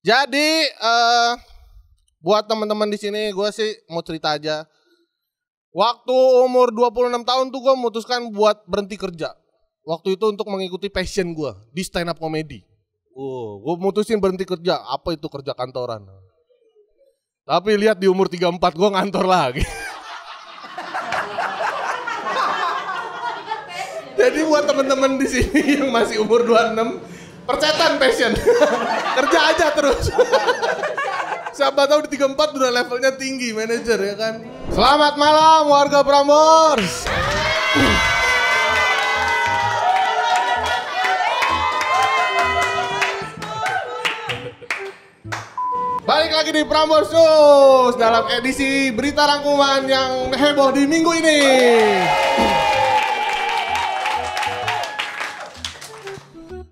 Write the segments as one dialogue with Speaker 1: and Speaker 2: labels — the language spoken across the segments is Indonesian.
Speaker 1: Jadi buat teman-teman di sini gue sih mau cerita aja. Waktu umur 26 tahun tuh gue memutuskan buat berhenti kerja. Waktu itu untuk mengikuti passion gue di stand up comedy. Gue mutusin berhenti kerja. Apa itu kerja kantoran? Tapi lihat di umur 34 gue ngantor lagi. Jadi buat teman-teman di sini yang masih umur 26, percetan passion. Kerja aja terus. Siapa tahu di 34 udah levelnya tinggi manajer ya kan. Selamat malam warga Prambors. Balik lagi di Prambors News dalam edisi berita rangkuman yang heboh di minggu ini.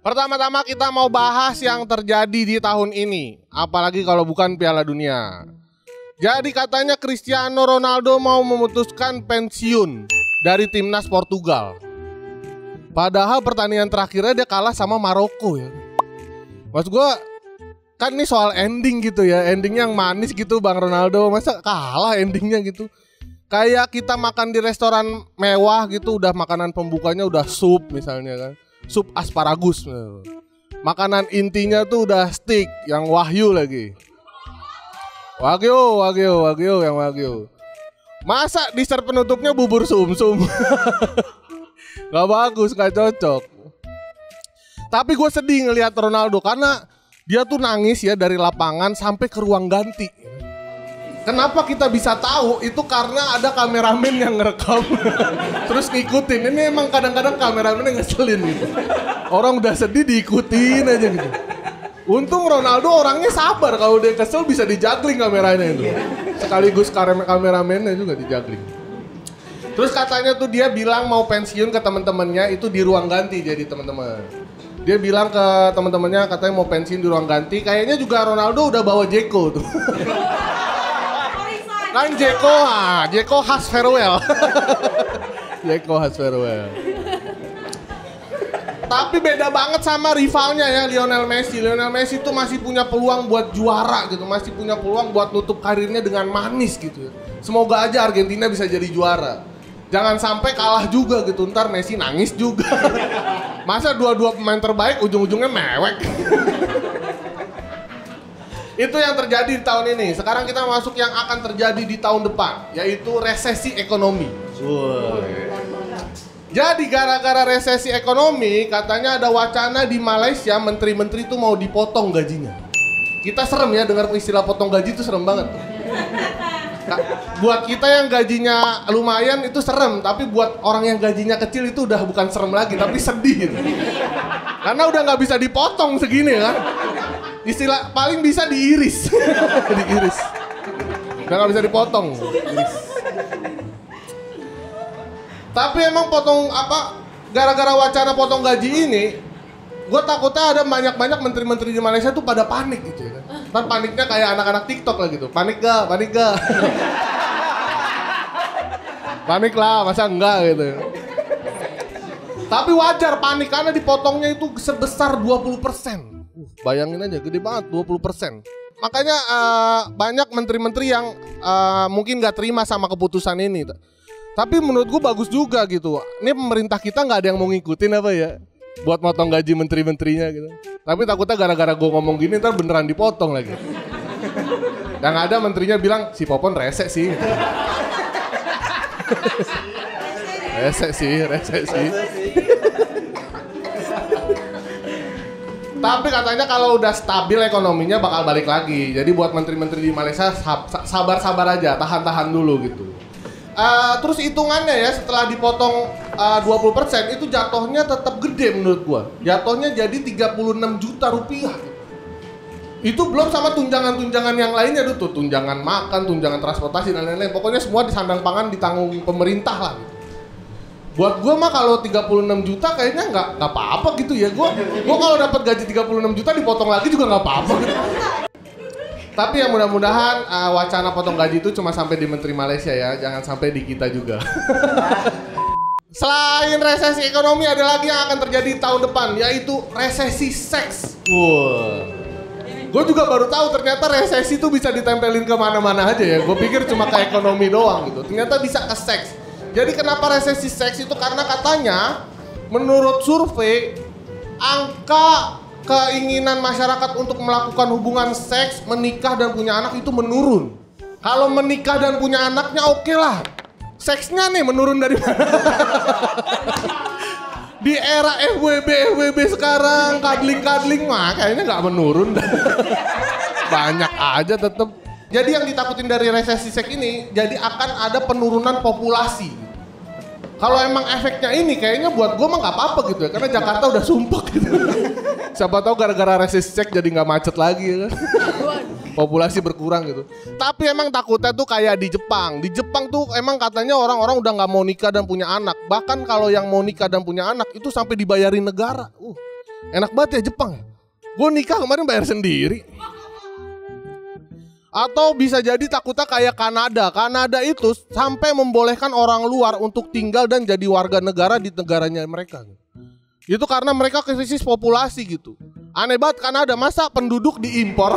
Speaker 1: Pertama-tama kita mau bahas yang terjadi di tahun ini, apalagi kalau bukan Piala Dunia. Jadi katanya Cristiano Ronaldo mau memutuskan pensiun dari timnas Portugal. Padahal pertandingan terakhirnya dia kalah sama Maroko ya. Maksud gue, kan ini soal ending gitu ya, endingnya yang manis gitu Bang Ronaldo, masa kalah endingnya gitu. Kayak kita makan di restoran mewah gitu, udah makanan pembukanya udah sup misalnya kan. Sup asparagus. Makanan intinya tuh udah steak yang wagyu lagi. Wagyu yang wagyu. Masa dessert penutupnya bubur sumsum? Gak bagus, gak cocok. Tapi gue sedih ngelihat Ronaldo karena dia tuh nangis ya dari lapangan sampai ke ruang ganti. Kenapa kita bisa tahu? Itu karena ada kameramen yang ngerekam terus ngikutin. Ini emang kadang-kadang kameramen yang ngeselin gitu. Orang udah sedih diikutin aja gitu. Untung Ronaldo orangnya sabar, kalau dia kesel bisa dijagling kameranya itu. Sekaligus kameramennya juga dijagling. Terus katanya tuh dia bilang mau pensiun ke teman-temannya itu di ruang ganti jadi teman-teman. Dia bilang ke teman-temannya katanya mau pensiun di ruang ganti. Kayaknya juga Ronaldo udah bawa Dzeko tuh. Kan Dzeko has farewell. Dzeko has farewell. Tapi beda banget sama rivalnya ya Lionel Messi. Lionel Messi tuh masih punya peluang buat juara gitu, masih punya peluang buat nutup karirnya dengan manis gitu ya. Semoga aja Argentina bisa jadi juara. Jangan sampai kalah juga gitu, ntar Messi nangis juga. Masa dua-dua pemain terbaik ujung-ujungnya mewek. Itu yang terjadi di tahun ini. Sekarang kita masuk yang akan terjadi di tahun depan, yaitu resesi ekonomi. Jadi gara-gara resesi ekonomi, katanya ada wacana di Malaysia menteri-menteri itu mau dipotong gajinya. Kita serem ya dengar istilah potong gaji itu serem banget. Buat kita yang gajinya lumayan itu serem, tapi buat orang yang gajinya kecil itu udah bukan serem lagi, tapi sedih gitu. Karena udah nggak bisa dipotong segini kan. Istilah paling bisa diiris. Diiris. Udah gak bisa dipotong. Iris. Tapi emang potong apa, gara-gara wacana potong gaji ini, gue takutnya ada banyak-banyak menteri-menteri di Malaysia tuh pada panik gitu ya. Ntar paniknya kayak anak-anak TikTok lah gitu. Panik gak? Panik lah, masa enggak gitu. Tapi wajar panik karena dipotongnya itu sebesar 20%. Bayangin aja, gede banget 20%. Makanya banyak menteri-menteri yang mungkin gak terima sama keputusan ini. Tapi menurut gue bagus juga gitu. Ini pemerintah kita gak ada yang mau ngikutin apa ya, buat motong gaji menteri-menterinya gitu. Tapi takutnya gara-gara gue ngomong gini ntar beneran dipotong lagi. Yang ada menterinya bilang, si Popon rese sih. Rese sih. Tapi katanya kalau udah stabil ekonominya bakal balik lagi. Jadi buat menteri-menteri di Malaysia sabar-sabar aja, tahan-tahan dulu gitu. Terus hitungannya ya setelah dipotong 20% itu jatuhnya tetap gede menurut gua. Jatuhnya jadi 36 juta rupiah. Itu belum sama tunjangan-tunjangan yang lainnya tuh, tunjangan makan, tunjangan transportasi dan lain-lain. Pokoknya semua di sandang pangan ditanggung pemerintah lah gitu. Buat gue mah kalau 36 juta kayaknya nggak apa-apa gitu ya. Gue kalau dapat gaji 36 juta dipotong lagi juga nggak apa-apa gitu. Tapi ya mudah-mudahan wacana potong gaji itu cuma sampai di Menteri Malaysia ya, jangan sampai di kita juga. Selain resesi ekonomi ada lagi yang akan terjadi tahun depan, yaitu resesi seks. Wow. Gue juga baru tahu ternyata resesi tuh bisa ditempelin ke mana-mana aja ya. Gue pikir cuma ke ekonomi doang gitu. Ternyata bisa ke seks. Jadi kenapa resesi seks itu? Karena katanya menurut survei angka keinginan masyarakat untuk melakukan hubungan seks, menikah dan punya anak itu menurun. Kalau menikah dan punya anaknya oke lah. Seksnya nih menurun dari mana? Di era FWB sekarang, kadling mah kayaknya nggak menurun. Banyak aja tetep. Jadi yang ditakutin dari resesi seks ini, jadi akan ada penurunan populasi. Kalau emang efeknya ini kayaknya buat gue mah nggak apa-apa gitu ya, karena Jakarta udah sumpek gitu. Siapa tahu gara-gara resesi seks jadi nggak macet lagi ya kan. Populasi berkurang gitu. Tapi emang takutnya tuh kayak di Jepang. Di Jepang tuh emang katanya orang-orang udah nggak mau nikah dan punya anak. Bahkan kalau yang mau nikah dan punya anak itu sampai dibayarin negara. Enak banget ya Jepang. Gue nikah kemarin bayar sendiri. Atau bisa jadi takutnya kayak Kanada. Kanada itu sampai membolehkan orang luar untuk tinggal dan jadi warga negara di negaranya mereka. Itu karena mereka krisis populasi gitu. Aneh banget Kanada, masa penduduk diimpor?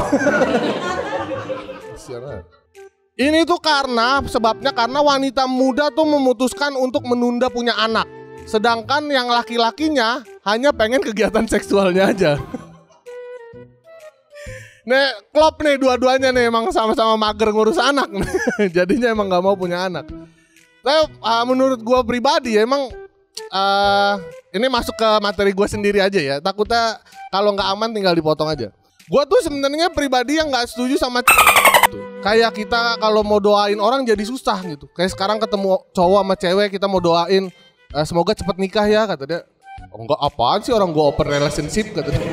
Speaker 1: Ini tuh sebabnya karena wanita muda tuh memutuskan untuk menunda punya anak. Sedangkan yang laki-lakinya hanya pengen kegiatan seksualnya aja. Nih, klop nih dua-duanya nih emang sama-sama mager ngurus anak. Jadinya emang gak mau punya anak. Tapi menurut gue pribadi ya emang ini masuk ke materi gue sendiri aja ya. Takutnya kalau nggak aman tinggal dipotong aja. Gue tuh sebenarnya pribadi yang nggak setuju sama kayak kita kalau mau doain orang jadi susah gitu. Kayak sekarang ketemu cowok sama cewek kita mau doain semoga cepet nikah ya kata dia. Oh enggak, apaan sih orang gue open relationship kata dia.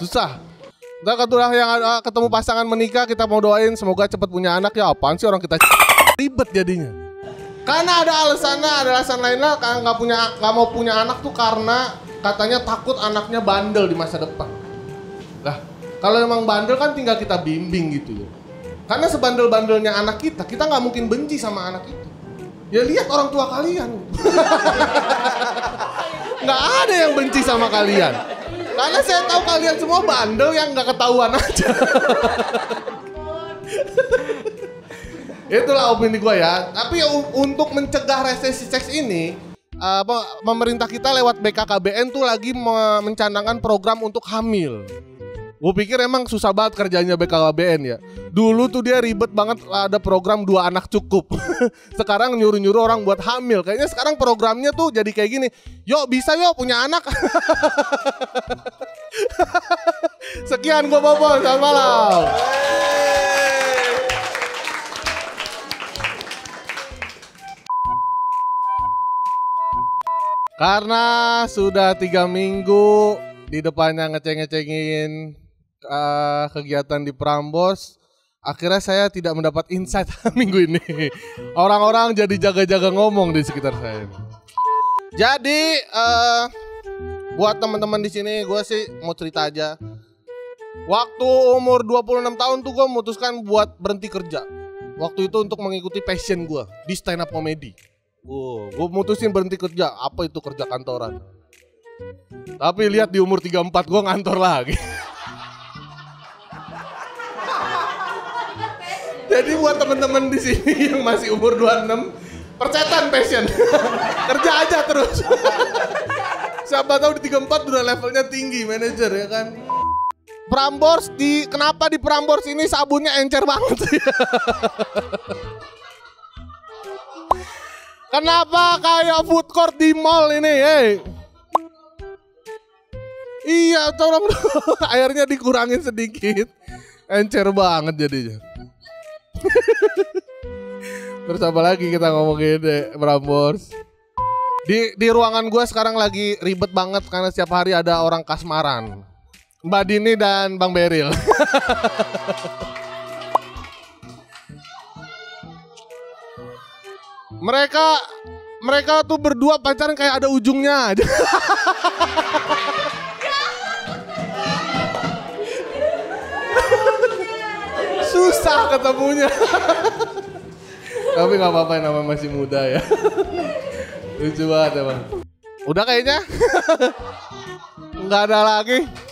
Speaker 1: Susah. Ntar ketulah yang ketemu pasangan menikah kita mau doain semoga cepet punya anak ya apaan sih orang kita ribet jadinya. Karena ada alasan lain lah nggak mau punya anak tuh karena katanya takut anaknya bandel di masa depan. Lah, kalau emang bandel kan tinggal kita bimbing gitu ya. Karena sebandel-bandelnya anak kita nggak mungkin benci sama anak itu. Ya lihat orang tua kalian. Nggak ada yang benci sama kalian. Karena saya tahu kalian semua bandel yang nggak ketahuan aja. Itulah opini gue ya. Tapi untuk mencegah resesi seks ini, pemerintah kita lewat BKKBN tuh lagi mencanangkan program untuk hamil. Gue pikir emang susah banget kerjanya BKKBN ya. Dulu tuh dia ribet banget ada program 2 anak cukup. Sekarang nyuruh-nyuruh orang buat hamil. Kayaknya sekarang programnya tuh jadi kayak gini. Yuk bisa yuk punya anak. Sekian gue Bobo, selamat malam. Karena sudah 3 minggu di depannya ngeceng-ngecengin kegiatan di Prambors, akhirnya saya tidak mendapat insight minggu ini. Orang-orang jadi jaga-jaga ngomong di sekitar saya. Jadi buat teman-teman di sini, gue sih mau cerita aja. Waktu umur 26 tahun tuh gue memutuskan buat berhenti kerja. Waktu itu untuk mengikuti passion gue di stand up comedy. Gue mutusin berhenti kerja. Apa itu kerja kantoran? Tapi lihat di umur 34 gue ngantor lagi. Jadi buat teman-teman di sini yang masih umur 26, percetan passion. Kerja aja terus. Siapa tahu di 34 udah levelnya tinggi manajer ya kan. Prambors kenapa di Prambors ini sabunnya encer banget? Kenapa kayak food court di mall ini, Iya, tolong airnya dikurangin sedikit. Encer banget jadinya. Terus apa lagi kita ngomongin Prambors? Di ruangan gue sekarang lagi ribet banget karena setiap hari ada orang kasmaran. Mbak Dini dan Bang Beril. Mereka tuh berdua pacaran kayak ada ujungnya aja. Susah ketemunya. Tapi gak apa-apa namanya masih muda ya. Lucu banget emang. Udah kayaknya. nggak ada lagi.